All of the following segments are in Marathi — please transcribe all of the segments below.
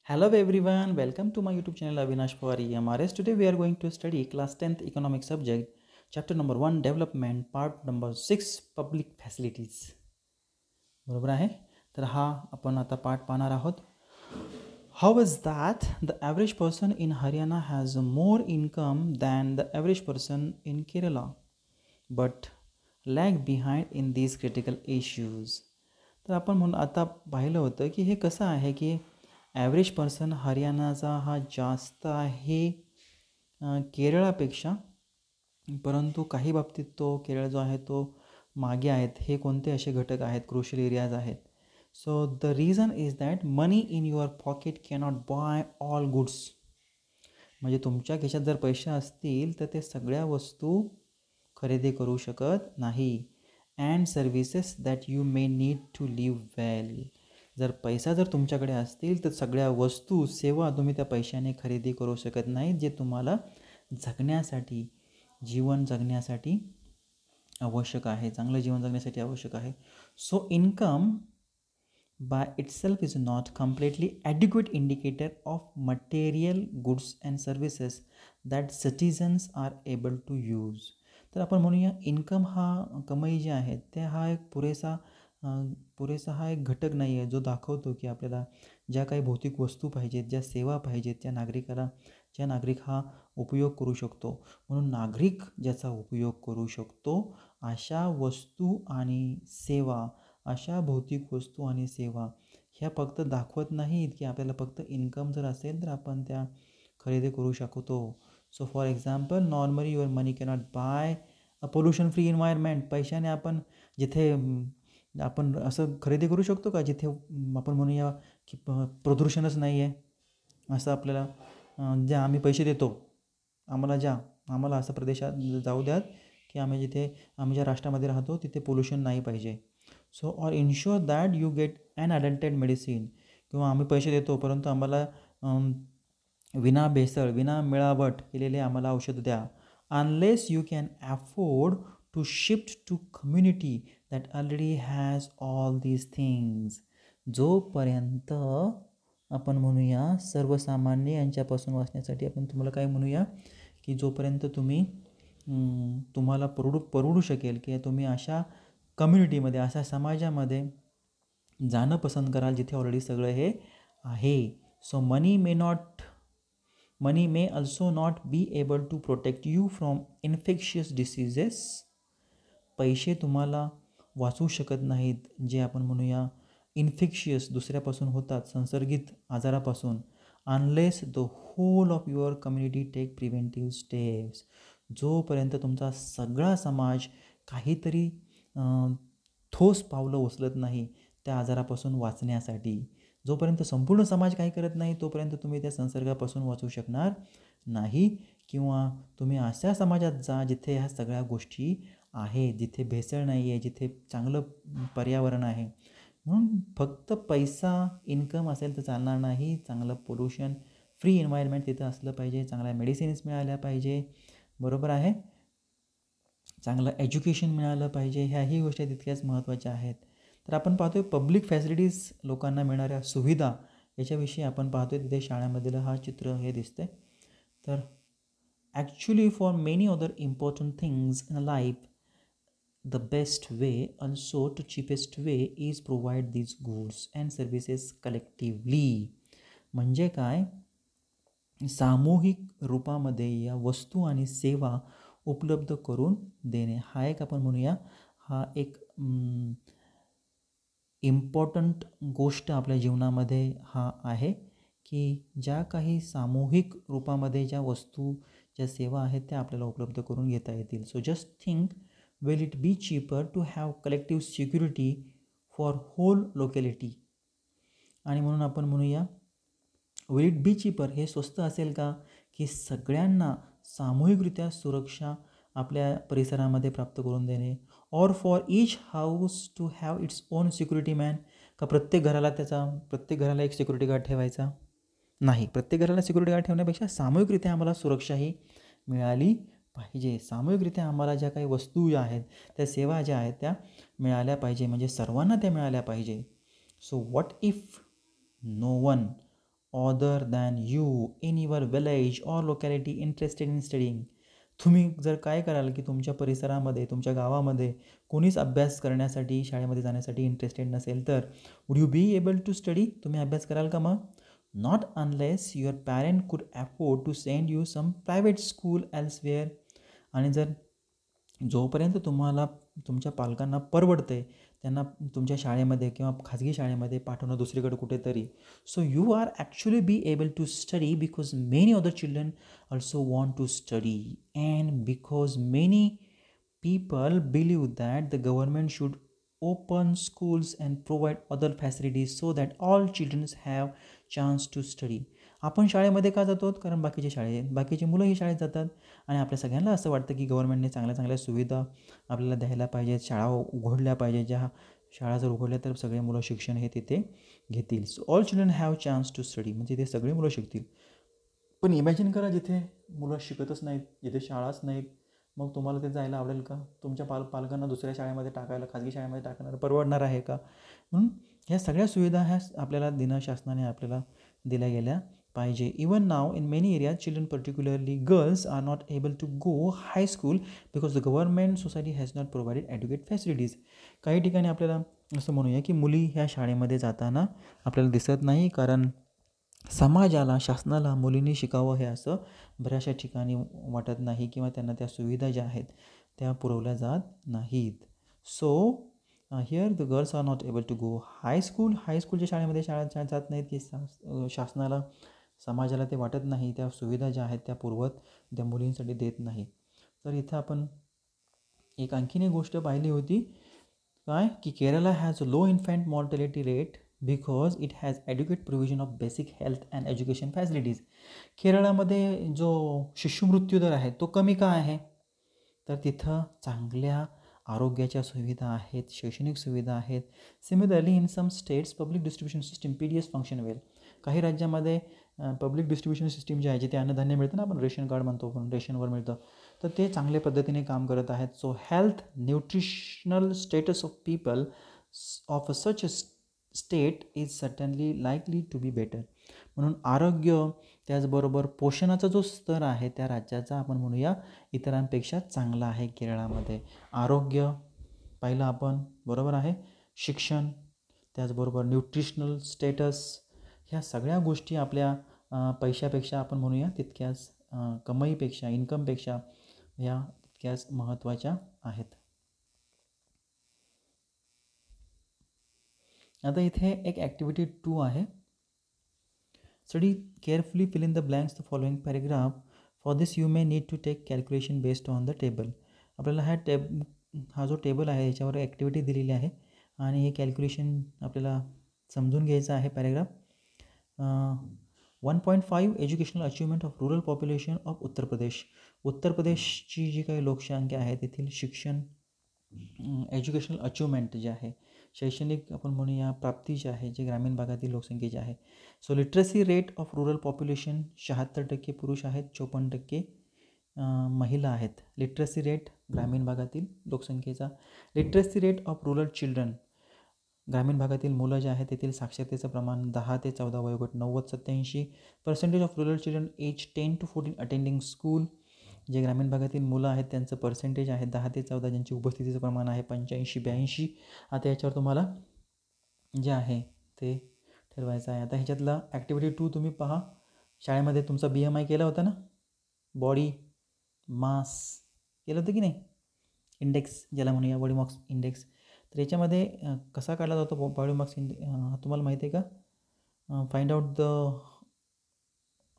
Hello everyone, welcome to my YouTube channel Avinash for EMRS. Today we are going to study class 10th economic subject, chapter number 1 development, part number 6 public facilities. बरोबर आहे. तर हा आपण आता पाठ पाहणार आहोत. How is that the average person in Haryana has more income than the average person in Kerala but lag behind in these critical issues. तर आपण म्हणून आता पाहिलं होतं की हे कसं आहे की ॲव्हरेज पर्सन हरियाणाचा हा जास्त आहे केरळापेक्षा, परंतु काही बाबतीत तो केरळ जो आहे तो मागे आहेत. हे कोणते असे घटक आहेत, क्रुशियल एरियाज आहेत. So the reason is that money in your pocket cannot buy all goods. म्हणजे तुमच्या खिशात जर पैसे असतील तर ते सगळ्या वस्तू खरेदी करू शकत नाही. And services that you may need to live well. जर तुमच्याकडे असतील तर सगळ्या वस्तू सेवा तुम्ही त्या पैशाने खरेदी करू शकत नाही, जे तुम्हाला जगण्यासाठी, जीवन जगण्यासाठी आवश्यक आहे, चांगलं जीवन जगण्यासाठी आवश्यक आहे. So income by itself is not completely adequate indicator of material goods and services that citizens are able to use. तर आपण म्हणूया इन्कम हा कमाई जी आहे ते हा एक पुरेसा हा एक घटक नाही आहे जो दाखवतो की आपल्याला ज्या काही भौतिक वस्तू पाहिजेत, ज्या सेवा पाहिजेत, ज्या नागरिक हा उपयोग करू शकतो. म्हणून नागरिक ज्याचा उपयोग करू शकतो अशा वस्तू आणि सेवा, अशा भौतिक वस्तू आणि सेवा ह्या फक्त दाखवत नाहीत की आपल्याला फक्त इन्कम जर असेल तर आपण त्या खरेदी करू शकतो. So for example, normally your money cannot buy a pollution free environment. पैशाने आपण जिथे आपण असं खरेदी करू शकतो का जिथे आपण म्हणूया की प्रदूषणच नाही आहे, असं आपल्याला ज्या आम्ही पैसे देतो आम्हाला असं प्रदेशात जाऊ द्यात की आम्ही ज्या राष्ट्रामध्ये राहतो तिथे पोल्युशन नाही पाहिजे. So or ensure that you get an adulterated medicine. किंवा आम्ही पैसे देतो परंतु आम्हाला विना भेसळ, विना मिळावट केलेले आम्हाला औषध द्या. Unless you can afford to shift to community that already has all these things. जोपर्यंत आपण म्हणूया सर्वसामान्य यांच्यापासून वाचण्यासाठी आपण तुम्हाला काय म्हणूया की जोपर्यंत तुम्हाला परवडू शकेल की तुम्ही अशा कम्युनिटीमध्ये, अशा समाजामध्ये जाणं पसंत कराल जिथे ऑलरेडी सगळं हे आहे. So money may also not be able to protect you from infectious diseases. पैसे तुम्हाला वाचवू शकत नाहीत, जे आपण म्हणूया इन्फेक्शियस, दुसऱ्यापासून होतात, संसर्गित आजारापासून. Unless the whole of your community take preventive steps. जोपर्यंत तुमचा सगळा समाज काहीतरी ठोस पावलं उचलत नाही त्या आजारापासून वाचण्यासाठी, जोपर्यंत संपूर्ण समाज काही करत नाही तोपर्यंत तुम्ही त्या संसर्गापासून वाचू शकणार नाही. किंवा तुम्ही अशा समाजात जा जिथे ह्या सगळ्या गोष्टी आहेत, जिथे भेसळ नाही आहे, जिथे चांगलं पर्यावरण आहे. म्हणून फक्त पैसा, इन्कम असेल तर चालणार नाही. चांगलं पोल्युशन फ्री एन्व्हायरमेंट तिथं असलं पाहिजे, चांगल्या मेडिसिन्स मिळाल्या पाहिजे, बरोबर आहे, चांगलं एज्युकेशन मिळालं पाहिजे. ह्याही गोष्टी तितक्याच महत्त्वाच्या आहेत. तर आपण पाहतो आहे पब्लिक फॅसिलिटीज, लोकांना मिळणाऱ्या सुविधा याच्याविषयी आपण पाहतो आहे. तिथे शाळेमधलं हा चित्र हे दिसते. तर actually for many other important things in life the best way also to cheapest way is provide these goods and services collectively. म्हणजे काय, सामूहिक रूपामध्ये या वस्तू आणि सेवा उपलब्ध करून देणे हा एक आपण म्हणूया हा एक इम्पॉर्टंट गोष्ट आपल्या जीवनामध्ये हा आहे की ज्या काही सामूहिक रूपामध्ये ज्या वस्तू, ज्या सेवा आहेत त्या आपल्याला उपलब्ध करून घेता येतील. So just think, will it be cheaper to have collective security for whole locality. आणि म्हणून आपण म्हणूया विल इट बी चीपर, हे स्वस्त असेल का की सगळ्यांना सामूहिकरित्या सुरक्षा आपल्या परिसरामध्ये प्राप्त करून देणे. Or for each house to have its own security man. का प्रत्येक घराला एक सिक्युरिटी गार्ड ठेवायचा नाही. प्रत्येक घराला सिक्युरिटी गार्ड ठेवण्यापेक्षा सामूहिकरित्या आम्हाला सुरक्षाही मिळाली पाहिजे. सामूहिकरित्या आम्हाला ज्या काही वस्तू ज्या आहेत, त्या सेवा ज्या आहेत त्या मिळाल्या पाहिजे, म्हणजे सर्वांना त्या मिळाल्या पाहिजे. So what if no one other than you in your village or locality interested in studying. तुम्ही जर काय कराल की तुमच्या परिसरामध्ये, तुमच्या गावामध्ये कोणीच अभ्यास करण्यासाठी, शाळेमध्ये जाण्यासाठी इंटरेस्टेड नसेल तर would you be able to study? तुम्ही अभ्यास कराल का मग? Not unless your parent could afford to send you some private school elsewhere. आणि जर जोपर्यंत तुम्हाला तुमच्या पालकांना परवडते त्यांना तुमच्या शाळेमध्ये किंवा खाजगी शाळेमध्ये पाठवणं दुसरीकडे कुठेतरी, so you are actually be able to study because many other children also want to study and because many people believe that the government should open schools and provide other facilities so that all children have chance to study. आपण शाळेमध्ये का जातो? कारण बाकीचे मुलंही शाळेत जातात आणि आपल्या सगळ्यांना असं वाटतं की गव्हर्नमेंटने चांगल्या चांगल्या सुविधा आपल्याला द्यायला पाहिजेत, शाळा उघडल्या पाहिजेत. ज्या शाळा जर उघडल्या तर सगळे मुलं शिक्षण हे तिथे घेतील. So all children have chance to study, म्हणजे ते सगळे मुलं शिकतील. पण इमॅजिन करा जिथे मुलं शिकतच नाहीत, जिथे शाळाच नाहीत, मग तुम्हाला ते जायला आवडेल का? तुमच्या पालकांना दुसऱ्या शाळेमध्ये टाकायला, खाजगी शाळेमध्ये टाकणार परवडणार आहे का? म्हणून ह्या सगळ्या सुविधा ह्या आपल्याला शासनाने आपल्याला दिल्या गेल्या पाहिजे. Even now in many areas children particularly girls are not able to go high school because the government society has not provided adequate facilities. काही ठिकाणी आपल्याला असं म्हणूया की मुली ह्या शाळेमध्ये जाताना आपल्याला दिसत नाही, कारण समाजाला, शासनाला मुलींनी शिकावं हे असं बऱ्याचशा ठिकाणी वाटत नाही किंवा त्यांना त्या सुविधा ज्या आहेत त्या पुरवल्या जात नाहीत. So here the girls are not able to go हायस्कूलच्या शाळेमध्ये शाळा जात नाहीत की शासनाला, समाजाला ते वाटत नाही, त्या सुविधा ज्या आहेत त्या पुरवत त्या मुलींसाठी देत नाही. तर इथं आपण आणखीन एक गोष्ट पाहिली होती काय की Kerala has a low infant mortality rate because it has adequate provision of basic health and education facilities. केरळामध्ये जो शिशुमृत्यू दर आहे तो कमी का आहे? तर तिथं चांगल्या आरोग्याच्या सुविधा आहेत, शैक्षणिक सुविधा आहेत. Similarly in some states public distribution system PDS function well. काही राज्यामध्ये पब्लिक डिस्ट्रीब्युशन सिस्टीम जे आहे, जिथे अन्नधान्य मिळतं ना, आपण रेशन कार्ड म्हणतो, पण रेशनवर मिळतं, तर ते चांगल्या पद्धतीने काम करत आहेत. So health nutritional status of people of a such state is certainly likely to be better. म्हणून आरोग्य त्याचबरोबर पोषणाचा जो स्तर आहे त्या राज्याचा आपण म्हणूया इतरांपेक्षा चांगला आहे केरळामध्ये. आरोग्य पाहिलं आपण, बरोबर आहे, शिक्षण, त्याचबरोबर न्यूट्रिशनल स्टेटस, ह्या सगळ्या गोष्टी आपल्या पैशापेक्षा आपण म्हणूया तितक्याच कमाईपेक्षा, इन्कमपेक्षा ह्या तितक्याच महत्त्वाच्या आहेत. आता इथे एक ॲक्टिव्हिटी 2 आहे. Study carefully fill in the blanks the following paragraph. For this you may need to take calculation based on the table. आपल्याला हा जो टेबल आहे याच्यावर ॲक्टिव्हिटी दिलेली आहे आणि हे कॅल्क्युलेशन आपल्याला समजून घ्यायचं आहे. Paragraph 1.5 educational achievement of rural population of Uttar Pradesh. उत्तर प्रदेशची जी काही लोकसंख्या आहे तेथील शिक्षण, एज्युकेशनल अचिव्हमेंट जे आहे, शैक्षणिक आपण म्हणूया प्राप्ती जी आहे, जे ग्रामीण भागातील लोकसंख्येची आहे. So literacy rate of rural population 76% पुरुष आहेत, 54% महिला आहेत. लिटरसी रेट ग्रामीण भागातील लोकसंख्येचा. Literacy rate of rural children, ग्रामीण भागातील मुलं जे आहेत तेथील साक्षरतेचं प्रमाण 10 ते 14 वयोगट 90-87. Percentage of rural children age 10 to 14 attending school, जे ग्रामीण भागातील मुलं आहेत त्यांचं पर्सेंटेज आहे 10 ते 14, ज्यांची उपस्थितीचं प्रमाण आहे 85-82. आता याच्यावर तुम्हाला जे आहे ते ठरवायचं आहे. आता ह्याच्यातला ॲक्टिव्हिटी 2 तुम्ही पहा. शाळेमध्ये तुमचा BMI केला होता ना, बॉडी मास केलं होतं की नाही, इंडेक्स ज्याला म्हणूया, बॉडी मास इंडेक्स. तर याच्यामध्ये कसा काढला जातो बॉडी मास तुम्हाला माहिती आहे का? Find out the,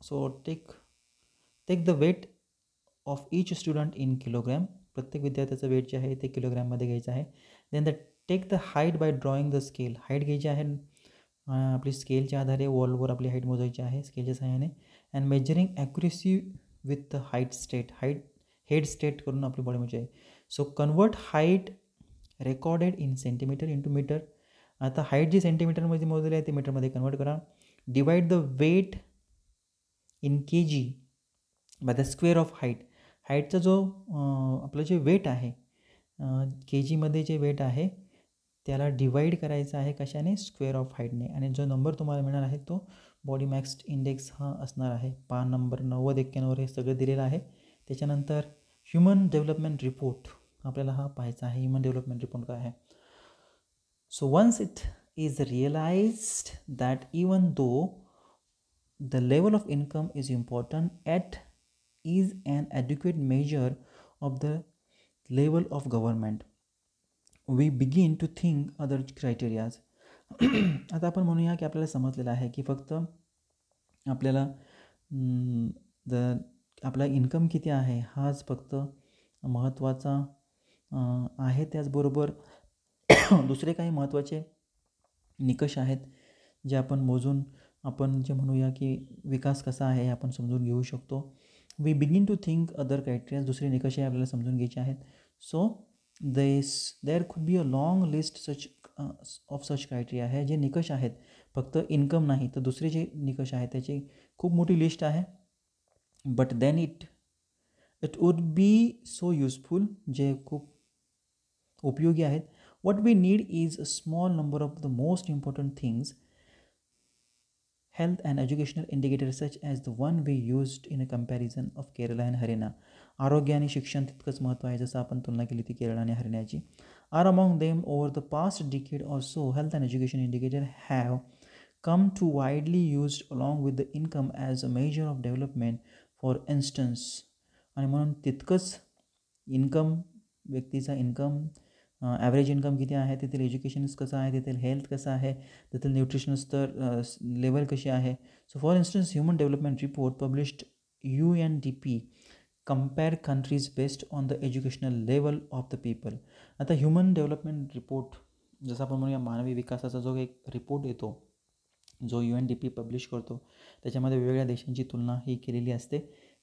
so take the weight of each student in kilogram. प्रत्येक विद्यार्थ्याचं वेट जे आहे ते किलोग्रॅममध्ये घ्यायचं आहे. Then take the height by drawing the scale. Height घ्यायची आहे, आपली स्केलच्या आधारे वॉलवर आपली हाईट मोजायची आहे स्केलच्या सहाय्याने. And measuring accuracy with the height straight. Head straight करून आपली बॉडी मोजायची आहे. So convert height recorded in centimetre into metre. आता हाईट जी सेंटीमीटरमध्ये मोजलेली आहे ते मीटरमध्ये कन्वर्ट करा. Divide the weight in kg by the square of height. हाईटचा जो आपलं जे वेट आहे kgमध्ये जे वेट आहे त्याला डिवाईड करायचं आहे कशाने? स्क्वेअर ऑफ हाईटने. आणि जो नंबर तुम्हाला मिळणार आहे तो बॉडी मॅक्स इंडेक्स हा असणार आहे पान नंबर 90-91 हे सगळं दिलेलं आहे. त्याच्यानंतर ह्युमन डेव्हलपमेंट रिपोर्ट आपल्याला हा पाहायचा आहे. ह्युमन डेव्हलपमेंट रिपोर्ट काय आहे. So once it is realised that even though the level of income is important, at is an adequate measure of the level of government, we begin to think other criterias. आता आपण म्हणूया की आपल्याला समजलेलं आहे की फक्त आपल्याला आपला इन्कम किती आहे हाच फक्त महत्त्वाचा आहे. त्याचबरोबर दुसरे काही महत्त्वाचे निकष आहेत जे आपण मोजून आपण जे म्हणूया की विकास कसा आहे हे आपण समजून घेऊ शकतो. We begin to think other criteria, दुसरे निकष हे आपल्याला समजून घ्यायचे आहेत. So there could be a long list of such criteria आहे. जे निकष आहेत फक्त इन्कम नाही तर दुसरे जे निकष आहेत त्याची खूप मोठी लिस्ट आहे. But then it would be so useful, जे खूप उपयोगी आहेत. What we need is a small number of the most important things, health and educational indicators such as the one we used in a comparison of Kerala and Haryana. आरोग्य आणि शिक्षण तितकंच महत्त्व आहे जसं आपण तुलना केली ती केरळ आणि हरियाणाची. Are among them over the past decade or so, health and education indicators have come to widely used along with the income as a measure of development. For instance, आणि म्हणून तितकंच इन्कम, व्यक्तीचा इन्कम, ॲव्हरेज इन्कम किती आहे, तेथील एज्युकेशन कसं आहे, तेथील हेल्थ कसं आहे, तेथील न्यूट्रिशन स्तर लेवल कशी आहे. So for instance human development report published UNDP compare countries based on the educational level of the people. आता ह्युमन डेव्हलपमेंट रिपोर्ट जसं आपण म्हणूया मानवी विकासाचा जो एक रिपोर्ट येतो जो UNDP पब्लिश करतो त्याच्यामध्ये वेगवेगळ्या देशांची तुलना ही केलेली असते.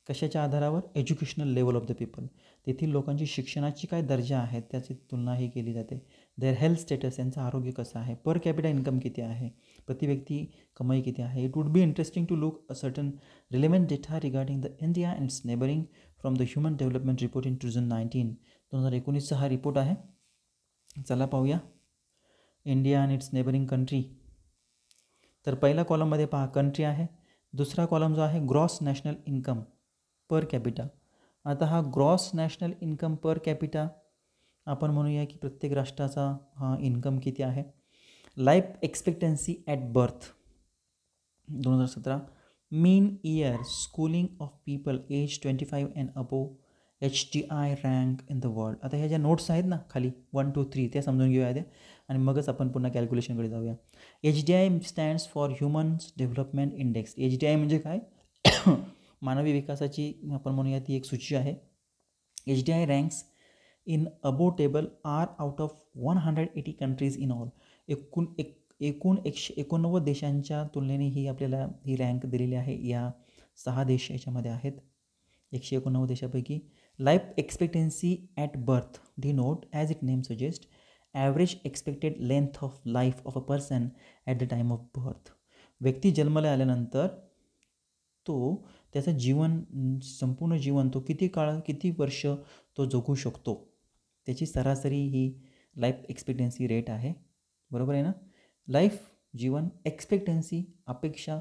कशाच्या आधारावर, educational level of the people, तेथील लोकांची शिक्षणाची काय दर्जा आहे त्याची तुलना ही केली जाते. देअर हेल्थ स्टेटस, यांचं आरोग्य कसं आहे, पर कॅपिटा इन्कम किती आहे, प्रति व्यक्ती कमाई किती आहे. It would be interesting to look a certain relevant data regarding the India and its neighbouring from the human development report in 2019. 2019चा हा रिपोर्ट आहे. चला पाहूया India and its neighbouring country. तर पहिल्या कॉलममध्ये पहा कंट्री आहे, दुसरा कॉलम जो आहे gross national income per capita. आता हा gross national income per capita आपण म्हणूया की प्रत्येक राष्ट्राचा हा इन्कम किती आहे. Life expectancy at birth 2017, mean year schooling of people age 25 and above, HDI rank in the world. आता ह्या ज्या नोट्स आहेत ना खाली 1, 2, 3 त्या समजून घेऊया त्या आणि मगच आपण पुन्हा कॅल्क्युलेशनकडे जाऊया. HDI stands for humans development index. HDI म्हणजे काय, मानवी विकासाची आपण म्हणूया ती एक सूची आहे. HDI ranks in above table are out of 180 countries in all. एकूण 189 देशांच्या तुलनेने ही आपल्याला ही रँक दिलेली आहे. या 6 देश याच्यामध्ये आहेत 189 देशापैकी. Life expectancy at birth denote as it name suggest average expected length of life of a person at the time of birth. व्यक्ती जन्माला आल्यानंतर तो त्याचं जीवन, संपूर्ण जीवन तो किती वर्ष तो जगू शकतो त्याची सरासरी ही लाईफ एक्सपेक्टन्सी रेट आहे. बरोबर आहे ना. लाईफ जीवन एक्सपेक्टन्सी अपेक्षा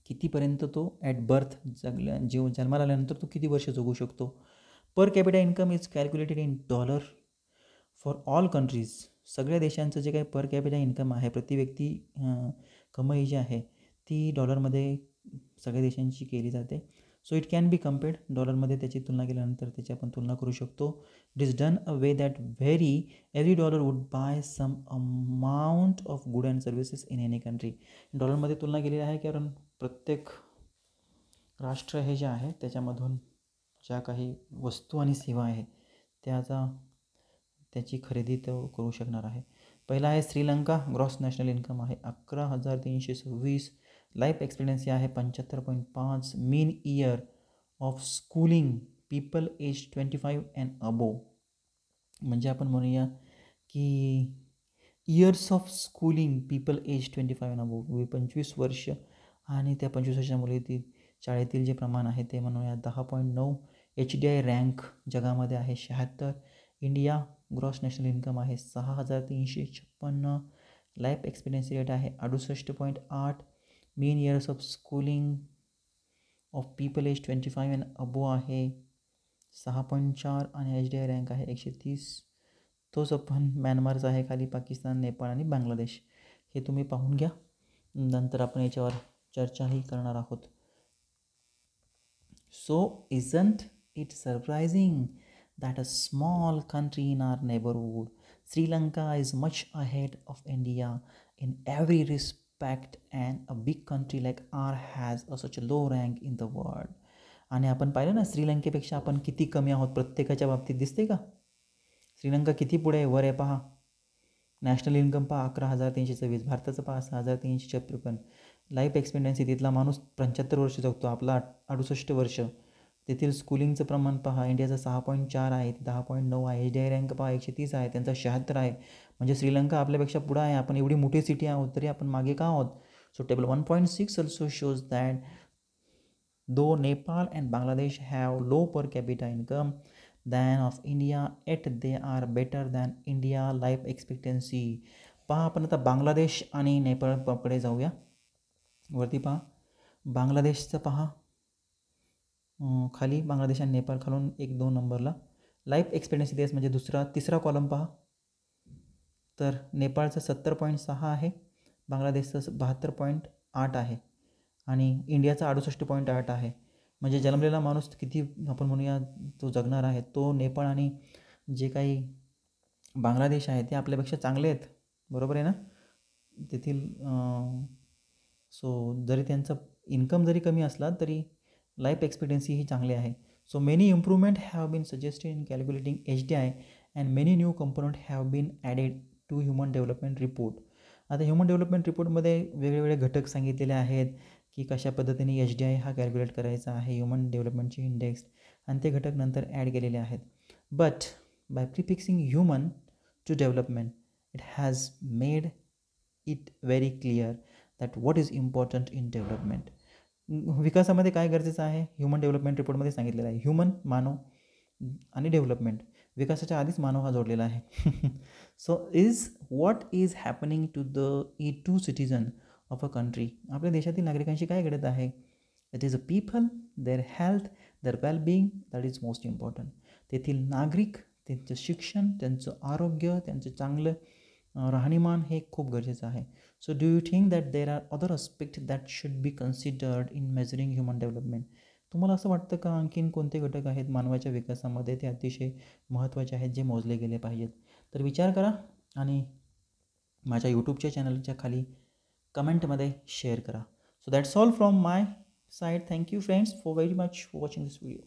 कितीपर्यंत तो ॲट बर्थ जन्माला आल्यानंतर तो किती वर्ष जगू शकतो. पर capita income is calculated in dollar for all countries. सगळ्या देशांचं जे काही पर कॅपिटा इन्कम आहे, प्रति व्यक्ती कमाई जी आहे ती डॉलरमध्ये सगळ्या देशांची केली जाते. So it can be compared, डॉलरमध्ये त्याची तुलना केल्यानंतर त्याची आपण तुलना करू शकतो. It is done a way that every dollar would buy some amount of good and services in any country. डॉलरमध्ये तुलना केलेली आहे कारण प्रत्येक राष्ट्र हे जे आहे त्याच्यामधून ज्या काही वस्तू आणि सेवा आहे त्याची खरेदी तो करू शकणार आहे. पहिला आहे श्रीलंका, ग्रॉस नॅशनल इन्कम आहे 11,326, लाईफ एक्सपेक्टन्सी आहे 75.5, mean year of schooling people age 25 and above. म्हणजे आपण म्हणूया की years of schooling people age 25 and above 25 वर्ष आणि त्या 25 वर्षाच्या मुले ती शाळेतील जे प्रमाण आहे ते म्हणूया 10.9. HDI रँक जगामध्ये आहे 76. इंडिया ग्रॉस नॅशनल इन्कम आहे 6,356. लाईफ एक्सपेक्टन्सी रेट आहे 68.8. Mean years of schooling of people age 25 and above आहे 6.4 आणि HDI रँक आहे 130. तोच आपण म्यानमारचा आहे खाली, पाकिस्तान, नेपाळ आणि बांगलादेश. हे तुम्ही पाहून घ्या, नंतर आपण याच्यावर चर्चाही करणार आहोत. So isn't it surprising that a small country in our neighborhood, Sri Lanka, is much ahead of India in every respect, and a big country like our has such a low rank in the world. आणि आपण पाहिलं ना, श्रीलंकेपेक्षा आपण किती कमी आहोत प्रत्येकाच्या बाबतीत, दिसते का? श्रीलंका किती पुढे आहे, वर आहे पहा. नॅशनल इन्कम पहा 11,326, भारताचं पहा 6,356. लाईफ एक्सपेक्टन्सी तिथला माणूस 75 वर्ष जगतो, आपला 68 वर्ष. तेथील स्कूलिंगचं प्रमाण पहा, इंडियाचं 6.4 आहे, 10.9 आहे. HDI रँक पहा 130 आहे, त्यांचा 76 आहे. म्हणजे श्रीलंका आपल्यापेक्षा पुढं आहे. आपण एवढी मोठी सिटी आहोत तरी आपण मागे का आहोत? So table 1.6 also shows that though Nepal and Bangladesh have low per capita income than of India, yet they are better than India life expectancy. पहा, आपण आता बांगलादेश आणि नेपाळकडे जाऊया. वरती पहा, बांगलादेशचं पहा, खाली बांगलादेश आणि नेपाळ, खालून 1-2 नंबरला लाईफ एक्सपेक्टन्सी देश म्हणजे तिसरा कॉलम पहा. तर नेपाळचं 70.6 आहे, बांगलादेशचं 72.8 आहे आणि इंडियाचा 68.8 आहे. म्हणजे जन्मलेला माणूस किती आपण म्हणूया तो जगणार आहे, तो नेपाळ आणि जे काही बांगलादेश आहे ते आपल्यापेक्षा चांगले आहेत, बरोबर आहे ना? तेथील सो जरी त्यांचा इन्कम जरी कमी असला तरी लाईफ एक्सपेक्टन्सी ही चांगली आहे. So many improvement have been suggested in calculating HDI and many new component have been added to human development report. आता ह्युमन डेव्हलपमेंट रिपोर्टमध्ये वेगवेगळे घटक सांगितलेले आहेत की कशा पद्धतीने HDI हा कॅल्क्युलेट करायचा आहे, ह्युमन डेव्हलपमेंटचे इंडेक्स, आणि ते घटक नंतर ॲड केलेले आहेत. But by prefixing human to development it has made it very clear that what is important in development. विकासामध्ये काय गरजेचं आहे, ह्युमन डेव्हलपमेंट रिपोर्टमध्ये सांगितलेलं आहे. ह्युमन मानव आणि डेव्हलपमेंट, विकासाच्या आधीच मानव हा जोडलेला आहे. So is what is happening to the to citizen of a country. आपल्या देशातील नागरिकांशी काय घडत आहे? It is a people, their health, their wellbeing, that is most important. तेथील नागरिक, त्यांचं शिक्षण, त्यांचं आरोग्य, त्यांचं चांगलं राहणीमान हे खूप गरजेचं आहे. So do you think that there are other aspect that should be considered in measuring human development. तुम्हाला असं वाटतं का आणखीन कोणते घटक आहेत मानवाच्या विकासामध्ये ते अतिशय महत्त्वाचे आहेत जे मोजले गेले पाहिजेत? तर विचार करा आणि माझ्या यूट्यूबच्या चॅनलच्या खाली कमेंटमध्ये शेअर करा. So that's all from my side. Thank you friends for very much for watching this video.